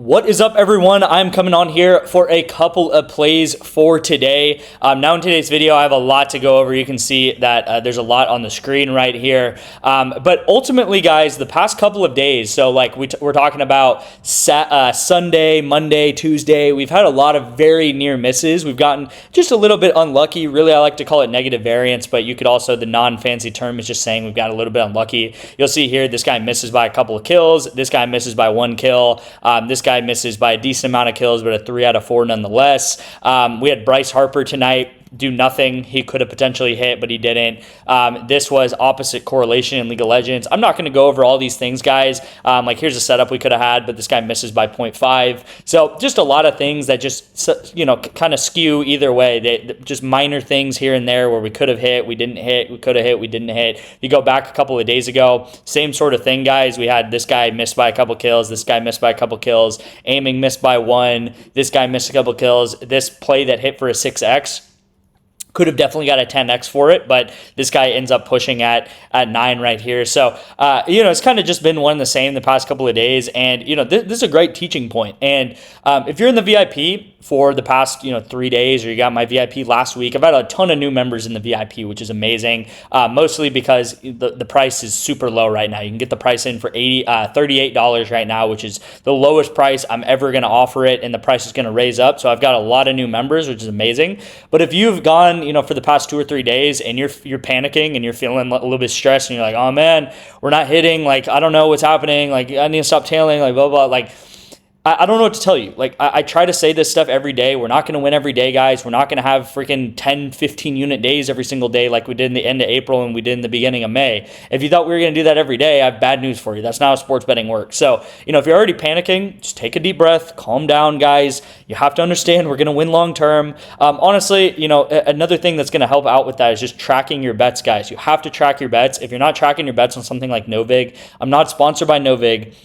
What is up, everyone? I'm coming on here for a couple of plays for today. Now in today's video, I have a lot to go over. You can see that there's a lot on the screen right here. But ultimately, guys, the past couple of days, so like we're talking about Sunday, Monday, Tuesday, we've had a lot of very near misses. We've gotten just a little bit unlucky. Really, I like to call it negative variance, but you could also, the non-fancy term is just saying we've got a little bit unlucky. You'll see here, this guy misses by a couple of kills. This guy misses by 1 kill. This guy misses by a decent amount of kills, but a 3 out of 4 nonetheless. We had Bryce Harper tonight do nothing. He could have potentially hit, but he didn't. This was opposite correlation in League of Legends. I'm not going to go over all these things, guys. Like here's a setup we could have had, but this guy misses by 0.5. So just a lot of things that just, kind of skew either way. They just minor things here and there where we could have hit, we didn't hit, we could have hit, we didn't hit. You go back a couple of days ago, same sort of thing, guys. We had this guy missed by a couple kills, this guy missed by a couple kills, aiming missed by 1, this guy missed a couple kills. This play that hit for a 6x could have definitely got a 10x for it, but this guy ends up pushing at 9 right here. So, it's kind of just been one and the same the past couple of days. And, this is a great teaching point. And if you're in the VIP for the past, 3 days, or you got my VIP last week, I've had a ton of new members in the VIP, which is amazing, mostly because the price is super low right now. You can get the price in for $38 right now, which is the lowest price I'm ever going to offer it, and the price is going to raise up. So I've got a lot of new members, which is amazing. But if you've gone, for the past 2 or 3 days and you're panicking and you're feeling a little bit stressed and you're like, oh man, we're not hitting, like, I don't know what's happening, like, I need to stop tailing, like, blah, blah, like, I don't know what to tell you. Like, I try to say this stuff every day. We're not going to win every day, guys. We're not going to have freaking 10, 15 unit days every single day like we did in the end of April and we did in the beginning of May. If you thought we were going to do that every day, I have bad news for you. That's not how sports betting works. So, if you're already panicking, just take a deep breath, calm down, guys. You have to understand we're going to win long term. Honestly, another thing that's going to help out with that is just tracking your bets, guys. You have to track your bets. If you're not tracking your bets on something like NOVIG, I'm not sponsored by NOVIG.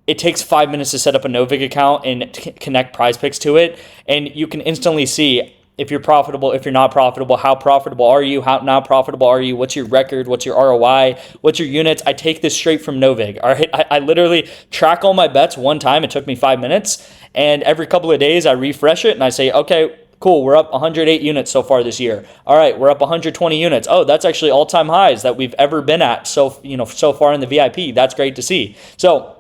It takes 5 minutes to set up a NOVIG account and connect PrizePicks to it, and you can instantly see if you're profitable, if you're not profitable, how profitable are you, how not profitable are you, what's your record, what's your ROI, what's your units. I take this straight from NOVIG. All right, I literally track all my bets one time. It took me 5 minutes, and every couple of days I refresh it and I say, okay, cool, we're up 108 units so far this year. All right, we're up 120 units. Oh, that's actually all-time highs that we've ever been at so far in the VIP. That's great to see. So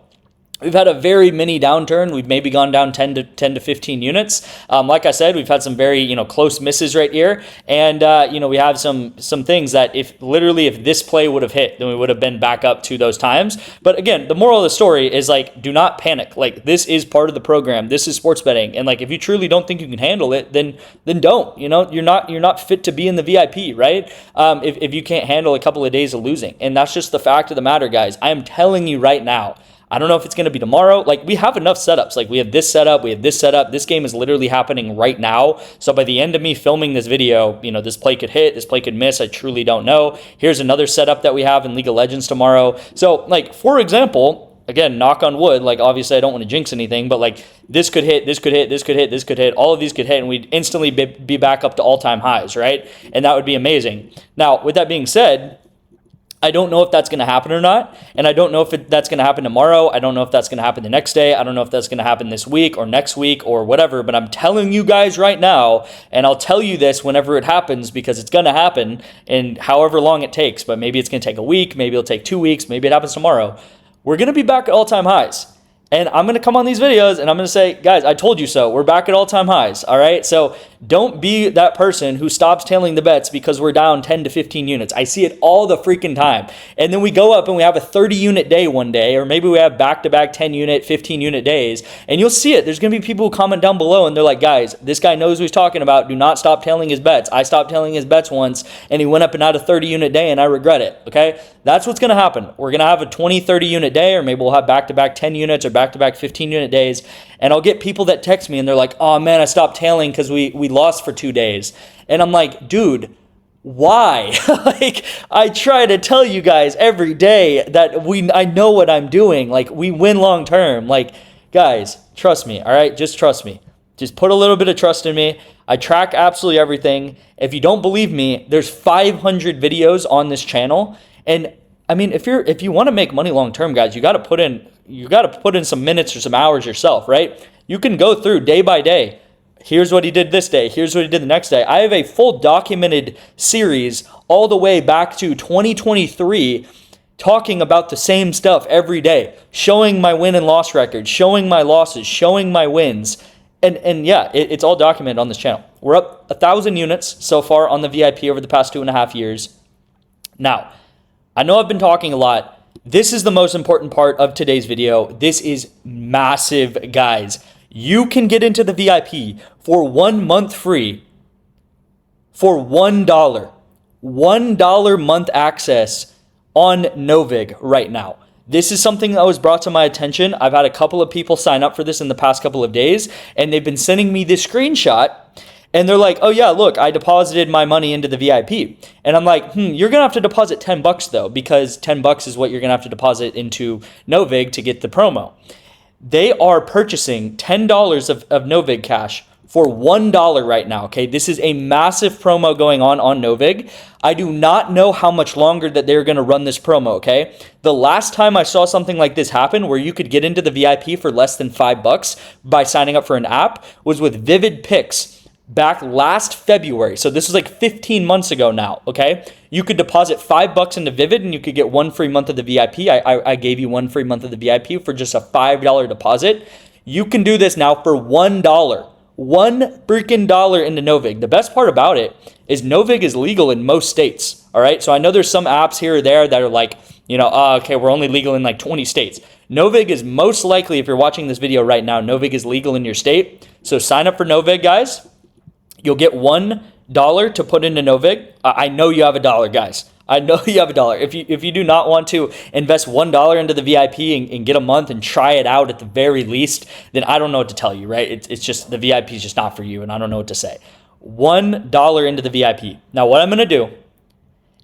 we've had a very mini downturn. We've maybe gone down 10 to 15 units. Like I said, we've had some very, close misses right here. And, we have some things that if this play would have hit, then we would have been back up to those times. But again, the moral of the story is, like, do not panic. Like, this is part of the program. This is sports betting. And, like, if you truly don't think you can handle it, then don't. You're not fit to be in the VIP, right? If you can't handle a couple of days of losing. And that's just the fact of the matter, guys. I am telling you right now, I don't know if it's going to be tomorrow. Like, we have enough setups. Like, we have this setup, we have this setup. This game is literally happening right now. So by the end of me filming this video, this play could hit, this play could miss. I truly don't know. Here's another setup that we have in League of Legends tomorrow. So, like, for example, again, knock on wood, like, obviously I don't want to jinx anything, but, like, this could hit, this could hit, this could hit, this could hit. All of these could hit, and we'd instantly be back up to all-time highs, right? And that would be amazing. Now, with that being said, I don't know if that's going to happen or not, and I don't know if that's going to happen tomorrow. I don't know if that's going to happen the next day. I don't know if that's going to happen this week or next week or whatever, but I'm telling you guys right now, and I'll tell you this whenever it happens because it's going to happen and however long it takes, but maybe it's going to take a week, maybe it'll take 2 weeks, maybe it happens tomorrow. We're going to be back at all-time highs. And I'm going to come on these videos and I'm going to say, guys, I told you so. We're back at all-time highs, all right? So don't be that person who stops tailing the bets because we're down 10 to 15 units. I see it all the freaking time. And then we go up and we have a 30-unit day one day, or maybe we have back-to-back 10-unit, 15-unit days, and you'll see it. There's going to be people who comment down below and they're like, guys, this guy knows what he's talking about. Do not stop tailing his bets. I stopped tailing his bets once, and he went up and had a 30-unit day, and I regret it, okay? That's what's going to happen. We're going to have a 20, 30-unit day, or maybe we'll have back-to-back 10 units or back-to-back 15-unit days, and I'll get people that text me, and they're like, oh, man, I stopped tailing because we lost for 2 days. And I'm like, dude, why? Like, I try to tell you guys every day that I know what I'm doing. Like, we win long term. Like, guys, trust me, all right? Just trust me. Just put a little bit of trust in me. I track absolutely everything. If you don't believe me, there's 500 videos on this channel, and I mean, if you want to make money long term, guys, you got to put in some minutes or some hours yourself, right? You can go through day by day. Here's what he did this day. Here's what he did the next day. I have a full documented series all the way back to 2023 talking about the same stuff every day, showing my win and loss record, showing my losses, showing my wins. And yeah, it's all documented on this channel. We're up 1,000 units so far on the VIP over the past 2.5 years. Now, I know I've been talking a lot. This is the most important part of today's video. This is massive, guys. You can get into the VIP for 1 month free for $1. $1 month access on NOVIG right now. This is something that was brought to my attention. I've had a couple of people sign up for this in the past couple of days, and they've been sending me this screenshot, and they're like, oh yeah, look, I deposited my money into the VIP. And I'm like, you're going to have to deposit $10 though, because $10 is what you're going to have to deposit into NOVIG to get the promo. They are purchasing $10 of NOVIG cash for $1 right now, okay? This is a massive promo going on NOVIG. I do not know how much longer that they're going to run this promo, okay? The last time I saw something like this happen where you could get into the VIP for less than $5 by signing up for an app was with PrizePicks back last February. So this was like 15 months ago now, okay? You could deposit $5 into Vivid and you could get 1 free month of the VIP. I gave you 1 free month of the VIP for just a $5 deposit. You can do this now for $1. $1 freaking dollar into NOVIG. The best part about it is NOVIG is legal in most states, all right? So I know there's some apps here or there that are like, okay, we're only legal in like 20 states. NOVIG is most likely, if you're watching this video right now, NOVIG is legal in your state. So sign up for NOVIG, guys. You'll get $1 to put into NOVIG. I know you have $1, guys. I know you have $1. If you do not want to invest $1 into the VIP and get a month and try it out at the very least, then I don't know what to tell you, right? It's just the VIP is just not for you, and I don't know what to say. $1 into the VIP. Now, what I'm going to do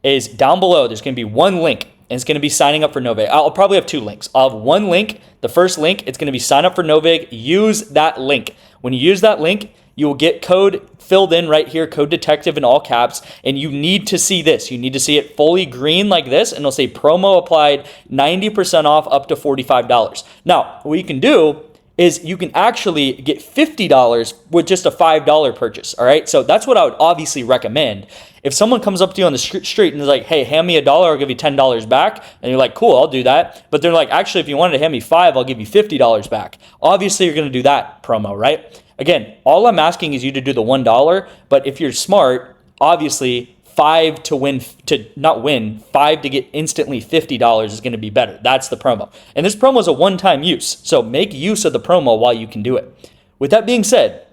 is down below, there's going to be one link, and it's going to be signing up for NOVIG. I'll probably have 2 links. I'll have one link. The first link, it's going to be sign up for NOVIG. Use that link. When you use that link, you will get code filled in right here, code detective in all caps, and you need to see this. You need to see it fully green like this, and it'll say promo applied, 90% off up to $45. Now, what you can do is you can actually get $50 with just a $5 purchase, all right? So that's what I would obviously recommend. If someone comes up to you on the street and is like, hey, hand me $1, I'll give you $10 back, and you're like, cool, I'll do that. But they're like, actually, if you wanted to hand me $5, I'll give you $50 back. Obviously, you're gonna do that promo, right? Again, all I'm asking is you to do the $1, but if you're smart, obviously 5 to get instantly $50 is going to be better. That's the promo. And this promo is a one-time use, so make use of the promo while you can do it. With that being said,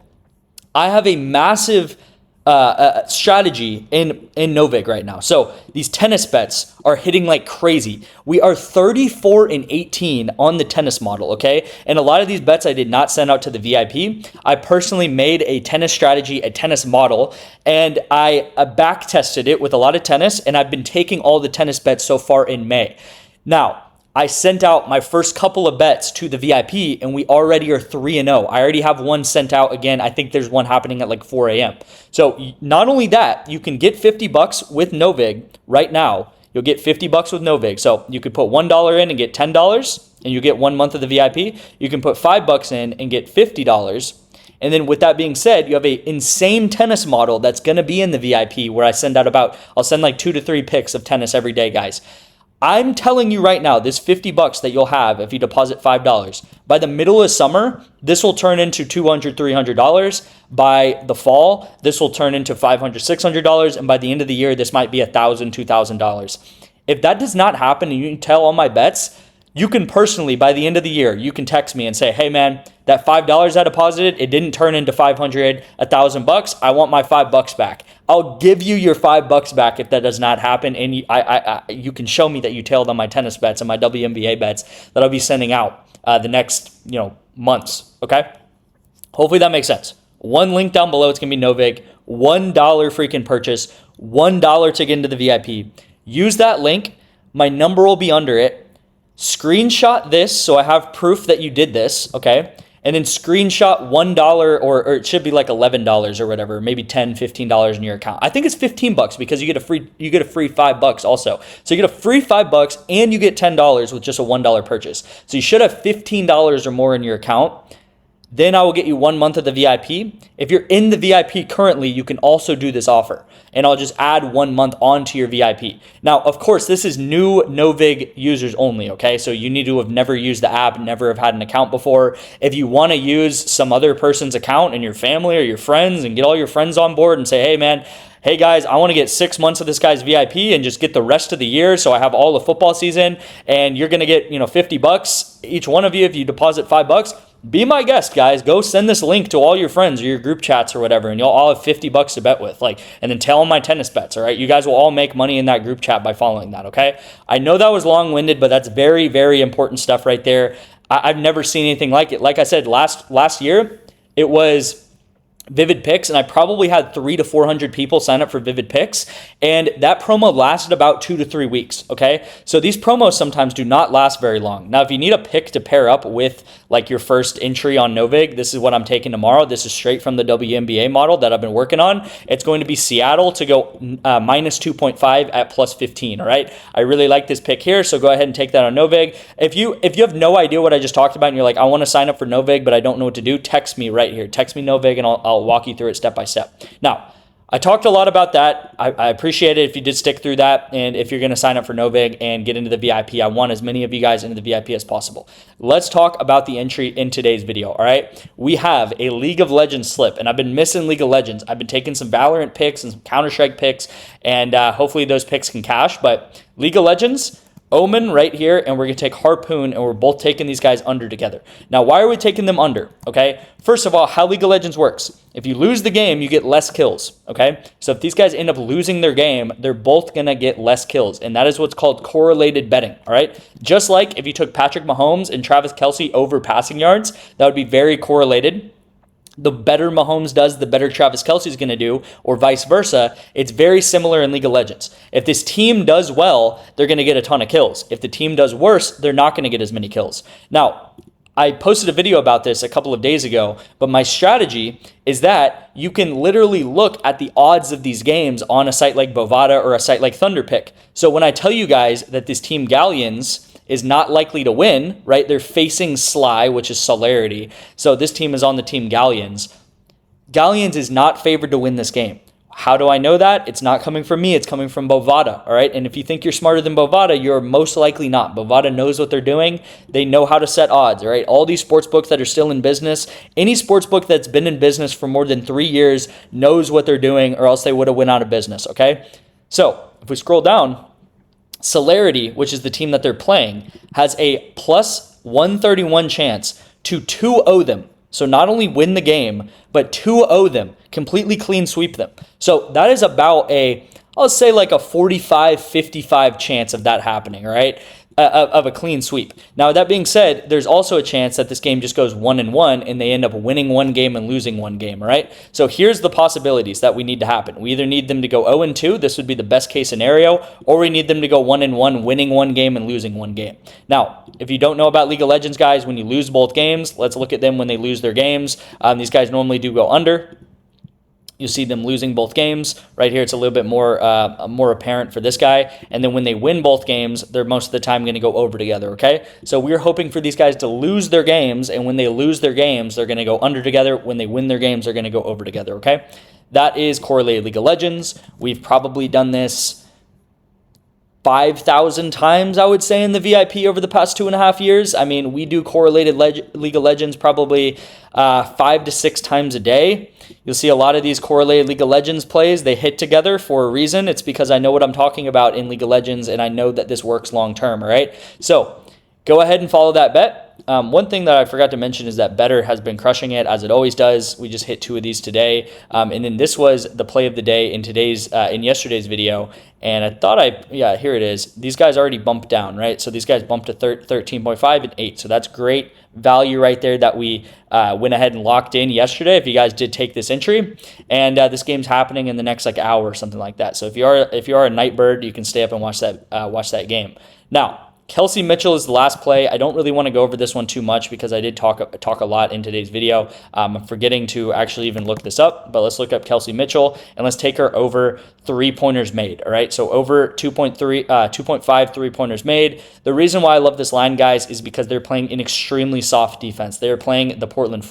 I have a massive strategy in NOVIG right now. So these tennis bets are hitting like crazy. We are 34-18 on the tennis model, okay? And a lot of these bets I did not send out to the VIP. I personally made a tennis strategy, a tennis model, and I back tested it with a lot of tennis, and I've been taking all the tennis bets so far in May. Now, I sent out my first couple of bets to the VIP, and we already are 3-0. I already have one sent out again. I think there's one happening at like 4 a.m. So not only that, you can get $50 with NOVIG right now. You'll get $50 with NOVIG. So you could put $1 in and get $10, and you get 1 month of the VIP. You can put $5 in and get $50. And then with that being said, you have an insane tennis model that's going to be in the VIP where I'll send like 2 to 3 picks of tennis every day, guys. I'm telling you right now, this $50 that you'll have if you deposit $5, by the middle of summer, this will turn into $200, $300. By the fall, this will turn into $500, $600. And by the end of the year, this might be $1,000, $2,000. If that does not happen and you can tell all my bets, you can personally, by the end of the year, you can text me and say, hey man, that $5 I deposited, it didn't turn into $500, $1,000. I want my $5 back. I'll give you your $5 back if that does not happen. And you can show me that you tailed on my tennis bets and my WNBA bets that I'll be sending out the next months. Okay. Hopefully that makes sense. One link down below. It's gonna be NOVIG. $1 freaking purchase. $1 to get into the VIP. Use that link. My number will be under it. Screenshot this so I have proof that you did this. Okay. and then screenshot $1 or it should be like $11 or whatever, maybe $10, $15 in your account. I think it's $15 because you get a free $5 also. So you get a free $5 and you get $10 with just a $1 purchase. So you should have $15 or more in your account. Then I will get you 1 month of the VIP. If you're in the VIP currently, you can also do this offer, and I'll just add 1 month onto your VIP. Now, of course, this is new NOVIG users only, okay? So you need to have never used the app, never have had an account before. If you want to use some other person's account in your family or your friends and get all your friends on board and say, hey, man, hey guys, I want to get 6 months of this guy's VIP and just get the rest of the year so I have all the football season, and you're going to get, $50 each one of you if you deposit $5. Be my guest, guys. Go send this link to all your friends or your group chats or whatever, and you'll all have $50 to bet with. And then tell them my tennis bets, all right? You guys will all make money in that group chat by following that, okay? I know that was long-winded, but that's very, very important stuff right there. I've never seen anything like it. Like I said, last year, it was Vivid Picks, and I probably had 300 to 400 people sign up for Vivid Picks, and that promo lasted about 2 to 3 weeks, okay? So these promos sometimes do not last very long. Now, if you need a pick to pair up with your first entry on NOVIG, this is what I'm taking tomorrow. This is straight from the WNBA model that I've been working on. It's going to be Seattle to go minus 2.5 at plus 15, all right? I really like this pick here, so go ahead and take that on NOVIG. If you have no idea what I just talked about and you're like, I want to sign up for NOVIG, but I don't know what to do, text me right here. Text me NOVIG, and I'll walk you through it step by step. Now, I talked a lot about that. I appreciate it if you did stick through that, and if you're going to sign up for NOVIG and get into the VIP, I want as many of you guys into the VIP as possible. Let's talk about the entry in today's video, all right? We have a League of Legends slip, and I've been missing League of Legends. I've been taking some Valorant picks and some Counter-Strike picks, and hopefully those picks can cash, but League of Legends, Omen right here, and we're going to take Harpoon, and we're both taking these guys under together. Now, why are we taking them under, okay? First of all, how League of Legends works. If you lose the game, you get less kills, okay? So if these guys end up losing their game, they're both going to get less kills, and that is what's called correlated betting, all right? Just like if you took Patrick Mahomes and Travis Kelce over passing yards, that would be very correlated. The better Mahomes does, the better Travis Kelce is going to do, or vice versa. It's very similar in League of Legends. If this team does well, they're going to get a ton of kills. If the team does worse, they're not going to get as many kills. Now, I posted a video about this a couple of days ago, but my strategy is that you can literally look at the odds of these games on a site like Bovada or a site like Thunderpick. So when I tell you guys that this team Galleons is not likely to win, right? They're facing Sly, which is Celerity. So this team is on the team Galleons. Galleons is not favored to win this game. How do I know that? It's not coming from me. It's coming from Bovada, all right? And if you think you're smarter than Bovada, you're most likely not. Bovada knows what they're doing. They know how to set odds, all right? All these sports books that are still in business, any sports book that's been in business for more than 3 years knows what they're doing, or else they would have went out of business, okay? So if we scroll down, Celerity, which is the team that they're playing, has a plus 131 chance to 2-0 them. So not only win the game, but 2-0 them, completely clean sweep them. So that is about I'll say like a 45-55 chance of that happening, all right? Of a clean sweep. Now, that being said, there's also a chance that this game just goes 1-1 and they end up winning one game and losing one game, all right? So here's the possibilities that we need to happen. We either need them to go 0-2, this would be the best case scenario, or we need them to go 1-1, winning one game and losing one game. Now, if you don't know about League of Legends, guys, when you lose both games, let's look at them when they lose their games. These guys normally do go under. You see them losing both games. Right here, it's a little bit more apparent for this guy. And then when they win both games, they're most of the time going to go over together, okay? So we're hoping for these guys to lose their games, and when they lose their games, they're going to go under together. When they win their games, they're going to go over together, okay? That is correlated League of Legends. We've probably done this 5,000 times, I would say, in the VIP over the past 2.5 years. I mean, we do correlated League of Legends probably 5 to 6 times a day. You'll see a lot of these correlated League of Legends plays. They hit together for a reason. It's because I know what I'm talking about in League of Legends, and I know that this works long term, all right? So go ahead and follow that bet. One thing that I forgot to mention is that Better has been crushing it, as it always does. We just hit 2 of these today. And then this was the play of the day in yesterday's video. And I thought here it is. These guys already bumped down, right? So these guys bumped to 13.5 and 8. So that's great value right there that we went ahead and locked in yesterday, if you guys did take this entry. And this game's happening in the next hour or something like that. So if you are a night bird, you can stay up and watch that game. Now, Kelsey Mitchell is the last play. I don't really want to go over this one too much because I did talk a lot in today's video. I'm forgetting to actually even look this up, but let's look up Kelsey Mitchell and let's take her over 3-pointers made. All right, so over 2.5 3-pointers made. The reason why I love this line, guys, is because they're playing an extremely soft defense. They're playing the Portland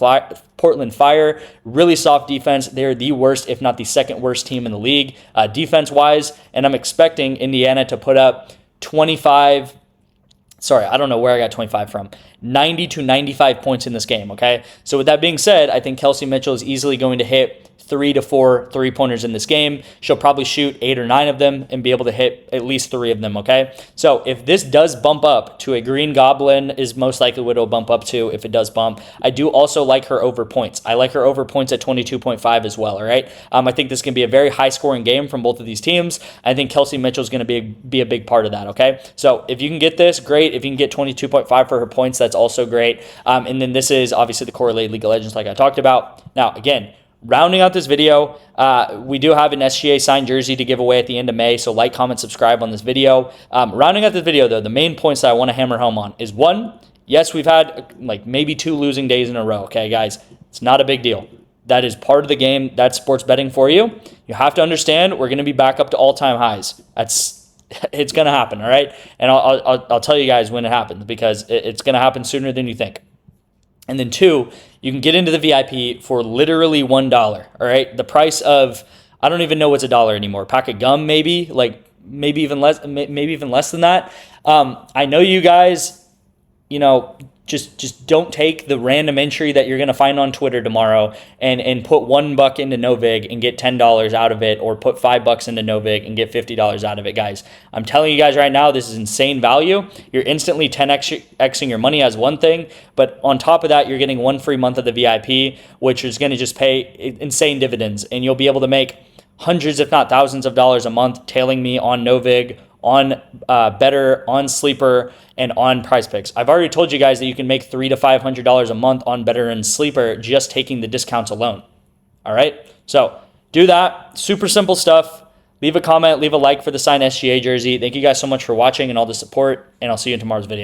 Fire, really soft defense. They're the worst, if not the second worst team in the league defense-wise, and I'm expecting Indiana to put up 25. Sorry, I don't know where I got 25 from. 90 to 95 points in this game, okay? So with that being said, I think Kelsey Mitchell is easily going to hit 3 to 4 3-pointers in this game. She'll probably shoot 8 or 9 of them and be able to hit at least 3 of them, okay? So if this does bump up to a Green Goblin is most likely what it'll bump up to if it does bump. I do also like her over points. I like her over points at 22.5 as well, all right? I think this can be a very high-scoring game from both of these teams. I think Kelsey Mitchell is going to be a big part of that, okay? So if you can get this, great. If you can get 22.5 for her points, that's also great. And then this is obviously the correlated League of Legends like I talked about. Now, again, rounding out this video, we do have an SGA signed jersey to give away at the end of May, so like, comment, subscribe on this video. Rounding out this video, though, the main points that I want to hammer home on is, one, yes, we've had like maybe 2 losing days in a row, okay, guys? It's not a big deal. That is part of the game. That's sports betting for you. You have to understand we're going to be back up to all-time highs. It's going to happen, all right? And I'll tell you guys when it happens because it's going to happen sooner than you think. And then 2, you can get into the VIP for literally $1, all right? The price of, I don't even know what's $1 anymore. Pack of gum, maybe? Like, maybe even less than that. I know you guys, just don't take the random entry that you're going to find on Twitter tomorrow and put $1 into NOVIG and get $10 out of it, or put $5 into NOVIG and get $50 out of it, guys. I'm telling you guys right now, this is insane value. You're instantly 10xing your money as one thing, but on top of that, you're getting 1 free month of the VIP, which is going to just pay insane dividends, and you'll be able to make hundreds, if not thousands of dollars a month tailing me on NOVIG, on Better, on Sleeper, and on PrizePicks. I've already told you guys that you can make $300 to $500 a month on Better and Sleeper just taking the discounts alone. All right? So do that. Super simple stuff. Leave a comment, leave a like for the signed SGA jersey. Thank you guys so much for watching and all the support, and I'll see you in tomorrow's video.